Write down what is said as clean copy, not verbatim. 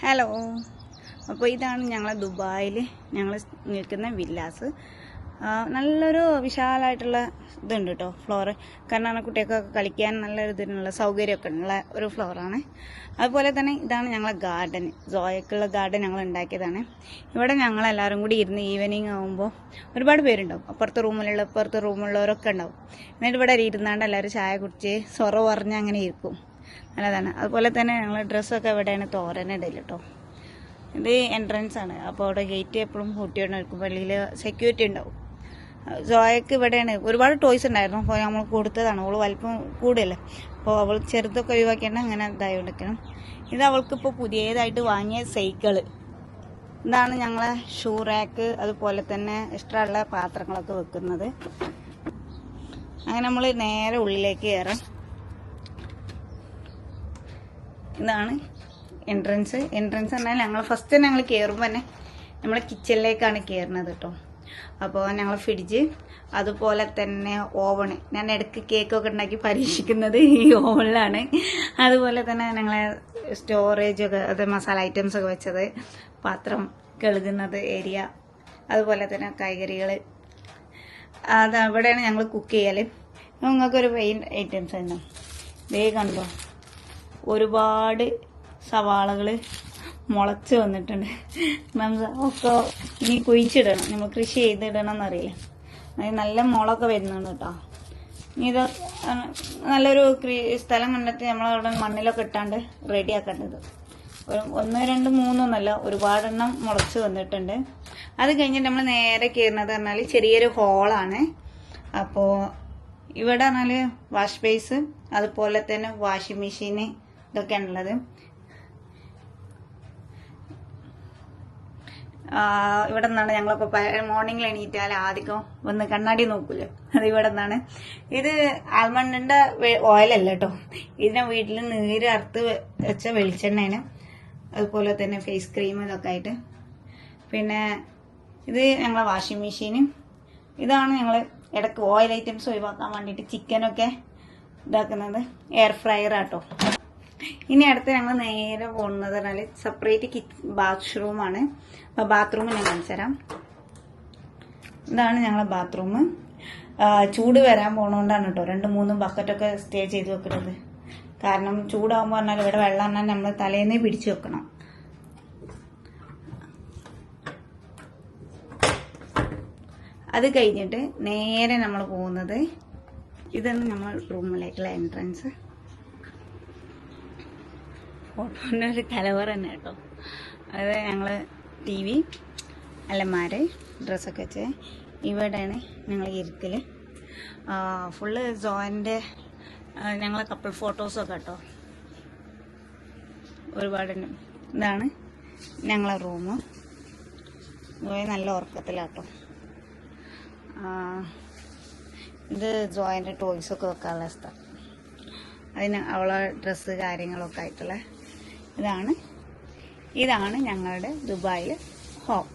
Hello, അപ്പോൾ ഇതാണ് ഞങ്ങൾ ദുബായിൽ ഞങ്ങൾ നിൽക്കുന്ന വില്ലാസ്. നല്ലൊരു വിശാലമായിട്ടുള്ള ഇതുണ്ട് കേട്ടോ, ഫ്ലോറ്. കാരണം കുട്ടികൾക്കൊക്കെ കളിക്കാൻ നല്ലൊരു ഇതിനുള്ള സൗകര്യമൊക്കെ ഉള്ള ഒരു ഫ്ലോറാണ്. അതുപോലെ തന്നെ ഇതാണ് ഞങ്ങളെ ഗാർഡൻ, സോയക്കുള്ള ഗാർഡൻ ഞങ്ങൾ ഉണ്ടാക്കിയതാണ്. ഇവിടെ ഞങ്ങളെല്ലാവരും കൂടി ഇരുന്ന് ഈവനിങ് ആകുമ്പോൾ ഒരുപാട് പേരുണ്ടാവും. ഇപ്പുറത്തെ റൂമുള്ളവരൊക്കെ ഉണ്ടാവും. എന്നിട്ട് ഇവിടെ ഇരുന്നാണ്ട് എല്ലാവരും ചായ കുടിച്ച് സൊറ പറഞ്ഞ് അങ്ങനെ ഇരിക്കും. നല്ലതാണ്. അതുപോലെ തന്നെ ഞങ്ങൾ ഡ്രസ്സൊക്കെ ഇവിടെയാണ് തോരനിടയിൽ കേട്ടോ. ഇത് എൻട്രൻസ് ആണ്. അപ്പോൾ അവിടെ ഗേറ്റ് എപ്പോഴും പൂട്ടിയോണ്ടിരിക്കും. വെളിയിൽ സെക്യൂരിറ്റി ഉണ്ടാവും. സോയക്ക് ഇവിടെയാണ് ഒരുപാട് ടോയ്സ് ഉണ്ടായിരുന്നു. അപ്പോൾ നമ്മൾ കൊടുത്തതാണ്. അവൾ വലിപ്പം കൂടുതലല്ലേ, അപ്പോൾ അവൾ ചെറുതൊക്കെ ഒഴിവാക്കിയാണ് അങ്ങനെ ഇതായോണ്ടിരിക്കണം. ഇത് അവൾക്കിപ്പോൾ പുതിയതായിട്ട് വാങ്ങിയ സൈക്കിള്. ഇതാണ് ഞങ്ങളെ ഷൂ റാക്ക്, അതുപോലെ തന്നെ ഇഷ്ടമുള്ള പാത്രങ്ങളൊക്കെ വെക്കുന്നത്. അങ്ങനെ നമ്മൾ നേരെ ഉള്ളിലേക്ക് കയറാം. ഇതാണ് എൻട്രൻസ്. പറഞ്ഞാൽ ഞങ്ങൾ ഫസ്റ്റ് തന്നെ ഞങ്ങൾ കയറുമ്പോൾ തന്നെ നമ്മൾ കിച്ചണിലേക്കാണ് കയറുന്നത് കേട്ടോ. അപ്പോൾ ഞങ്ങൾ ഫ്രിഡ്ജ്, അതുപോലെ തന്നെ ഓവണ്. ഞാൻ ഇടയ്ക്ക് കേക്കൊക്കെ ഉണ്ടാക്കി പരീക്ഷിക്കുന്നത് ഈ ഓവണിലാണ്. അതുപോലെ തന്നെ ഞങ്ങളെ സ്റ്റോറേജൊക്കെ, അത് മസാല ഐറ്റംസ് ഒക്കെ വെച്ചത്, പാത്രം കഴുകുന്നത് ഏരിയ, അതുപോലെ തന്നെ കായ്കറികൾ. അത് അവിടെയാണ് ഞങ്ങൾ കുക്ക് ചെയ്യൽ. നിങ്ങൾക്കൊരു പെയിൻ ഐറ്റംസ് ഉണ്ട്. ദേ കണ്ടോ, ഒരുപാട് സവാളകൾ മുളച്ച് വന്നിട്ടുണ്ട്. ഒക്കെ ഇനി കുഴിച്ചിടണം, നമ്മൾ കൃഷി ചെയ്തിടണം എന്നറിയില്ല. നല്ല മുളൊക്കെ വരുന്നുണ്ട് കേട്ടോ. ഇനി ഇത് നല്ലൊരു സ്ഥലം കണ്ടെത്തി നമ്മളവിടെ മണ്ണിലൊക്കെ ഇട്ടാണ്ട് റെഡിയാക്കേണ്ടത്. 1, 2, 3 ഒന്നല്ല, ഒരുപാടെണ്ണം മുളച്ച് വന്നിട്ടുണ്ട്. അത് കഴിഞ്ഞിട്ട് നമ്മൾ നേരെ കയറുന്നത് പറഞ്ഞാൽ ചെറിയൊരു ഹോളാണ്. അപ്പോൾ ഇവിടെ പറഞ്ഞാൽ വാഷ് ബേസ്, അതുപോലെ തന്നെ വാഷിംഗ് മെഷീന്, ഇതൊക്കെയാണുള്ളത്. ഇവിടെ നിന്നാണ് ഞങ്ങളൊക്കെ മോർണിംഗിൽ എണീറ്റാൽ ആദ്യം ഒന്ന് കണ്ണാടി നോക്കൂല്ലോ, അത് ഇവിടെ നിന്നാണ്. ഇത് ആൽമണ്ടിന്റെ ഓയിലല്ല കേട്ടോ, ഇതിനെ വീട്ടിൽ നീര് അറുത്ത് വെച്ച വെളിച്ചെണ്ണയാണ്. അതുപോലെ തന്നെ ഫേസ് ക്രീം ഇതൊക്കെ ആയിട്ട്. പിന്നെ ഇത് ഞങ്ങളെ വാഷിംഗ് മെഷീന്. ഇതാണ് ഞങ്ങൾ ഇടയ്ക്ക് ഓയിൽ ഐറ്റംസ് ഒഴിവാക്കാൻ വേണ്ടിയിട്ട് ചിക്കനൊക്കെ ഇതാക്കുന്നത്. എയർ ഫ്രയർ ആട്ടോ. ഇനി അടുത്ത് ഞങ്ങൾ നേരെ പോകുന്നത് പറഞ്ഞാൽ സെപ്പറേറ്റ് ബാത്റൂമാണ്. അപ്പോൾ ബാത്റൂം ഞാൻ കാണിച്ചു തരാം. ഇതാണ് ഞങ്ങളെ ബാത്റൂം. ചൂട് വരാൻ പോണോണ്ടാണ് കേട്ടോ 2-3 ബക്കറ്റൊക്കെ സ്റ്റേ ചെയ്ത് വെക്കുന്നത്. കാരണം ചൂടാകുമ്പോൾ പറഞ്ഞാൽ ഇവിടെ വെള്ളം പറഞ്ഞാൽ നമ്മൾ തലേന്നേ പിടിച്ചു വെക്കണം. അത് കഴിഞ്ഞിട്ട് നേരെ നമ്മൾ പോകുന്നത്, ഇതാണ് നമ്മൾ റൂമിലേക്കുള്ള എൻട്രൻസ്. ഫോട്ടോൻ്റെ ഒരു കലവർ തന്നെ കേട്ടോ. അത് ഞങ്ങൾ TV, അലമാര, ഡ്രസ്സൊക്കെ വെച്ച് ഇവിടെയാണ് ഞങ്ങൾ ഇരിക്കൽ. ഫുള്ള് സോയൻ്റെ ഞങ്ങളെ കപ്പിൾ ഫോട്ടോസൊക്കെ കേട്ടോ ഒരുപാടുണ്ട്. ഇതാണ് ഞങ്ങളെ റൂം. നല്ല ഉറക്കത്തിലാട്ടോ. ഇത് സോയൻ്റെ ടോയ്സൊക്കെ വെക്കാനുള്ള സ്ഥലം. അതിന് അവളെ ഡ്രസ്സ് കാര്യങ്ങളൊക്കെ ആയിട്ടുള്ള ഇതാണ് ഞങ്ങളുടെ ദുബായിൽ ഹോം.